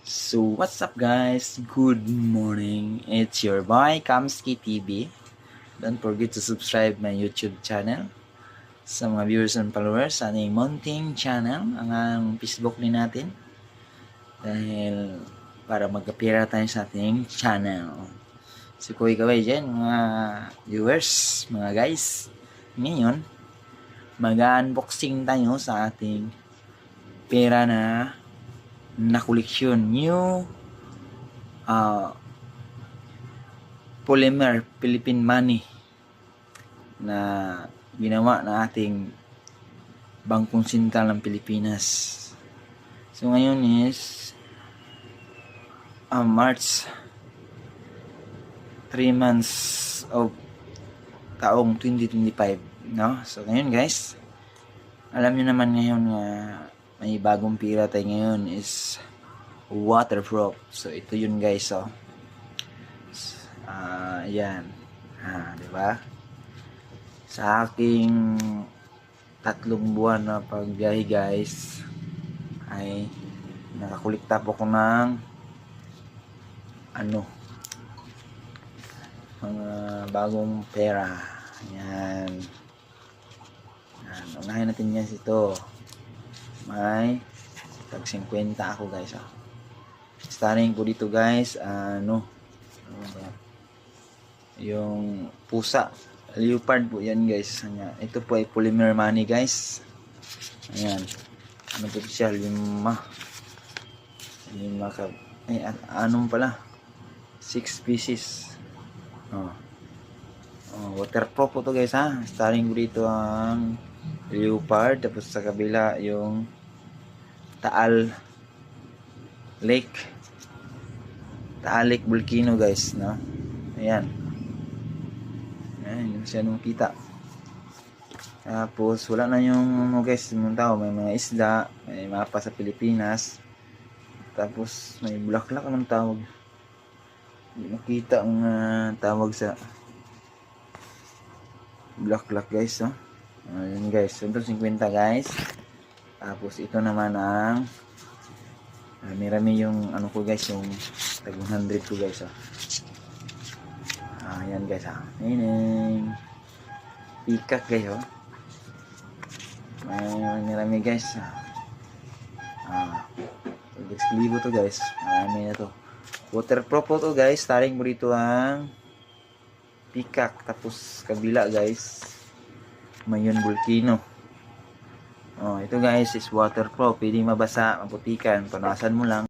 So, what's up guys? Good morning. It's your boy, Kamski TV. Don't forget to subscribe my YouTube channel. Sa mga viewers and followers sa ating Mounting channel, ang Facebook din natin. Dahil para mag-appear tayo sa ating channel. So, kuy kaway dyan, mga viewers, mga guys. Ngayon, mag-unboxing tayo sa ating pera na koleksyon. New polymer Philippine money na ginawa na ating Bangkong Sentral ng Pilipinas. So ngayon is March 3 months of taong 2025, no? So ngayon guys, alam niyo naman ngayon nga may bagong pira tayo ngayon is waterproof. So ito yun guys, oh. Yan. Di ba? Sa aking 3 buwan na pagbiyahe guys, ay nakakulikta po ko ng mga bagong pera. Yan. Unahin natin yan ito. May tag 50 ako guys, oh. Starting ko dito guys, yung pusa, leopard po yan guys. Ito po ay polymer money guys. Ayan, ano po siya, 5 ka, anong pala, 6 pieces. Waterproof po to guys, ha. Starting ko dito ang leopard, tapos sa kabila yung Taal Lake Volcano guys, no? Ayan, hindi siya nung kita. Tapos wala na yung guys, yung tao, may mga isda, may mapa sa Pilipinas, tapos may bulaklak ng tawag, hindi makita ang tawag sa bulaklak guys, no? Ayan guys, 150 guys. Tapos ito naman ang marami yung ko guys, yung tag 100 ko guys, oh. Ayan guys, Ayan, pikak guys, oh. Marami guys, libo to guys, marami na to. Waterproof po to guys. Starting mo dito ang pikak, tapos kabila guys Mayon Volcano. Ito guys is waterproof, pwede mabasa, maputikan, punasan mo lang.